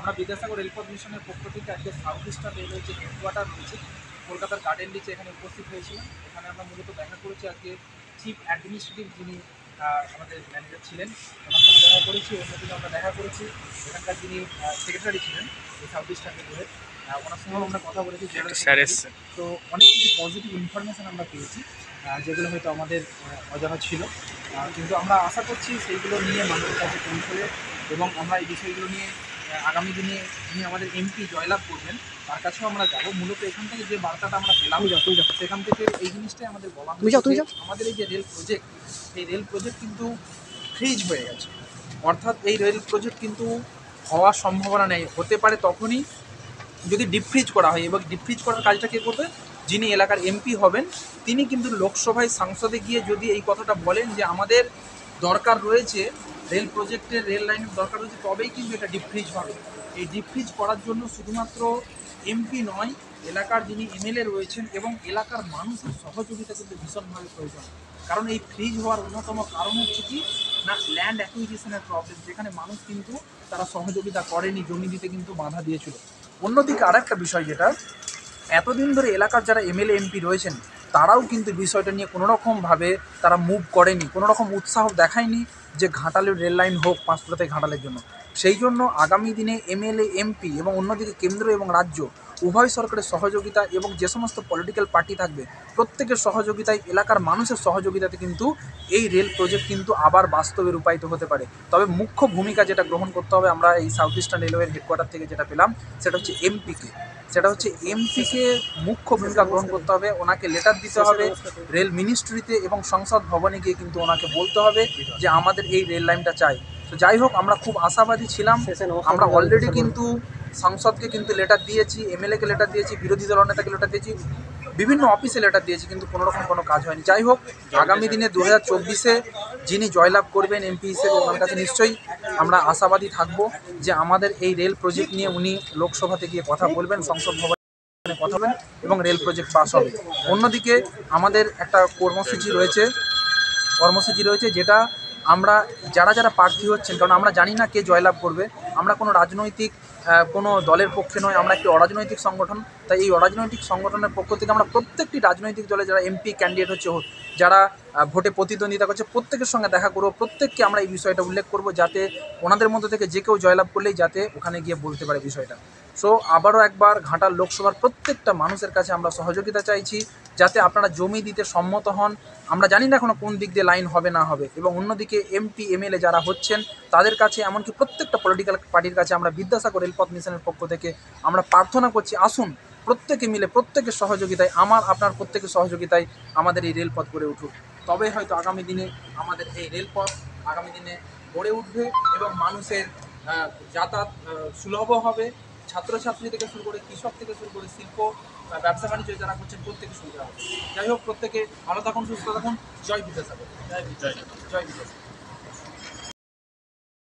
আমরা বিদ্যাসাগর রেলপথ মিশনের পক্ষ থেকে আজকে সাউথ ইস্টার্ন রেলওয়ের যে হেডকোয়ার্টার রয়েছে কলকাতার গার্ডেন রিচে এখানে উপস্থিত হয়েছিলাম। এখানে আমরা মূলত দেখা করেছি আজকে চিফ অ্যাডমিনিস্ট্রেটিভ যিনি আমাদের ম্যানেজার ছিলেন ওনার সঙ্গে দেখা করেছি। অন্যদিকে আমরা দেখা করেছি এখানকার যিনি সেক্রেটারি ছিলেন এই সাউথ ইস্টার্ন রেলওয়ের, ওনার সঙ্গেও আমরা কথা বলেছি। তো অনেক কিছু পজিটিভ ইনফরমেশান আমরা পেয়েছি যেগুলো হয়তো আমাদের অজানা ছিল, কিন্তু আমরা আশা করছি সেইগুলো নিয়ে মানুষের কাছে পৌঁছবে এবং আমরা এই বিষয়গুলো নিয়ে আগামী দিনে যিনি আমাদের এমপি জয়লাভ করবেন তার কাছেও আমরা যাবো। মূলত এখান থেকে যে বার্তাটা আমরা পেলাম সেখান থেকে এই জিনিসটাই আমাদের বলা হয়েছে, আমাদের এই যে রেল প্রজেক্ট, এই রেল প্রজেক্ট কিন্তু ফ্রিজ হয়ে গেছে। অর্থাৎ এই রেল প্রজেক্ট কিন্তু হওয়ার সম্ভাবনা নেই, হতে পারে তখনই যদি ডিপ ফ্রিজ করা হয়। এবং ডিপ ফ্রিজ করার কাজটা কে করবে? যিনি এলাকার এমপি হবেন তিনি কিন্তু লোকসভায় সংসদে গিয়ে যদি এই কথাটা বলেন যে আমাদের দরকার রয়েছে রেল প্রজেক্টের, রেল লাইনের দরকার রয়েছে, তবেই কিন্তু এটা ডিপ ফ্রিজ হবে। এই ডিপ ফ্রিজ করার জন্য শুধুমাত্র এমপি নয়, এলাকার যিনি এমএলএ রয়েছেন এবং এলাকার মানুষের সহযোগিতা কিন্তু ভীষণভাবে প্রয়োজন। কারণ এই ফ্রিজ হওয়ার অন্যতম কারণ হচ্ছে কি না, ল্যান্ড অ্যাকুইজিশনের প্রবলেম, যেখানে মানুষ কিন্তু তারা সহযোগিতা করেনি, জমি দিতে কিন্তু বাধা দিয়েছিল। অন্যদিকে আর একটা বিষয়, যেটা এতদিন ধরে এলাকার যারা এমএলএ এমপি রয়েছেন তারাও কিন্তু বিষয়টা নিয়ে কোনোরকমভাবে তারা মুভ করেনি, কোনোরকম উৎসাহ দেখায়নি যে ঘাটালের রেল লাইন হোক পাঁশকুড়া থেকে ঘাটালের জন্য। সেই জন্য আগামী দিনে এমএলএ এমপি এবং অন্যদিকে কেন্দ্র এবং রাজ্য উভয় সরকারের সহযোগিতা এবং যে সমস্ত পলিটিক্যাল পার্টি থাকবে প্রত্যেকের সহযোগিতায়, এলাকার মানুষের সহযোগিতাতে কিন্তু এই রেল প্রজেক্ট কিন্তু আবার বাস্তবে রূপায়িত হতে পারে। তবে মুখ্য ভূমিকা যেটা গ্রহণ করতে হবে, আমরা এই সাউথ ইস্টার্ন রেলওয়ের হেডকোয়ার্টার থেকে যেটা পেলাম সেটা হচ্ছে এমপিকে মুখ্য ভূমিকা গ্রহণ করতে হবে। ওনাকে লেটার দিতে হবে রেল মিনিস্ট্রিতে এবং সংসদ ভবনে গিয়ে কিন্তু ওনাকে বলতে হবে যে আমাদের এই রেল লাইনটা চাই। তো যাই হোক, আমরা খুব আশাবাদী ছিলাম। আমরা অলরেডি কিন্তু সংসদকে কিন্তু লেটার দিয়েছি, এমএলএকে লেটার দিয়েছি, বিরোধী দলনেতাকে লেটার দিয়েছি, বিভিন্ন অফিসে লেটার দিয়েছি, কিন্তু কোনোরকম কোনো কাজ হয়নি। যাই হোক, আগামী দিনে 2024-এ যিনি জয়লাভ করবেন এমপি হিসেবে ওনার কাছে নিশ্চয়ই আমরা আশাবাদী থাকব যে আমাদের এই রেল প্রজেক্ট নিয়ে উনি লোকসভাতে গিয়ে কথা বলবেন, সংসদ ভবনে কথা বলবেন এবং রেল প্রজেক্ট পাস হবে। অন্যদিকে আমাদের একটা কর্মসূচি রয়েছে যেটা আমরা যারা প্রার্থী হচ্ছেন, কারণ আমরা জানি না কে জয়লাভ করবে, আমরা কোনো রাজনৈতিক কোনো দলের পক্ষে নয়, আমরা একটি অরাজনৈতিক সংগঠন। তাই এই অরাজনৈতিক সংগঠনের পক্ষ থেকে আমরা প্রত্যেকটি রাজনৈতিক দলে যারা এমপি ক্যান্ডিডেট হচ্ছে, যারা ভোটে প্রতিদ্বন্দ্বিতা করছে, প্রত্যেকের সঙ্গে দেখা করবো, প্রত্যেককে আমরা এই বিষয়টা উল্লেখ করব যাতে ওনাদের মধ্যে থেকে যে কেউ জয়লাভ করলেই যাতে ওখানে গিয়ে বলতে পারে বিষয়টা। সো আবারও একবার ঘাটাল লোকসভার প্রত্যেকটা মানুষের কাছে আমরা সহযোগিতা চাইছি যাতে আপনারা জমি দিতে সম্মত হন। আমরা জানি না এখনো কোন দিক দিয়ে লাইন হবে না হবে, এবং অন্যদিকে এমপি এমএলএ যারা হচ্ছেন তাদের কাছে, এমনকি প্রত্যেকটা পলিটিক্যাল পার্টির কাছে আমরা বিদ্যাসাগর রেলপথ মিশনের পক্ষ থেকে আমরা প্রার্থনা করছি, আসুন প্রত্যেকে মিলে প্রত্যেকের সহযোগিতায়, আপনার প্রত্যেকের সহযোগিতায় আমাদের এই রেলপথ গড়ে উঠুক। তবে হয়তো আগামী দিনে আমাদের এই রেলপথ আগামী দিনে গড়ে উঠবে এবং মানুষের যাতায়াত সুলভ হবে। ছাত্রছাত্রী থেকে শুরু করে কৃষক থেকে শুরু করে শিল্প ব্যবসা বাণিজ্য যারা করছেন প্রত্যেকে সুবিধা হবে। যাই হোক, প্রত্যেকে ভালো থাকুন, সুস্থ থাকুন। জয় বিদ্যাসাগর। জয় বিদ্যাসাগর।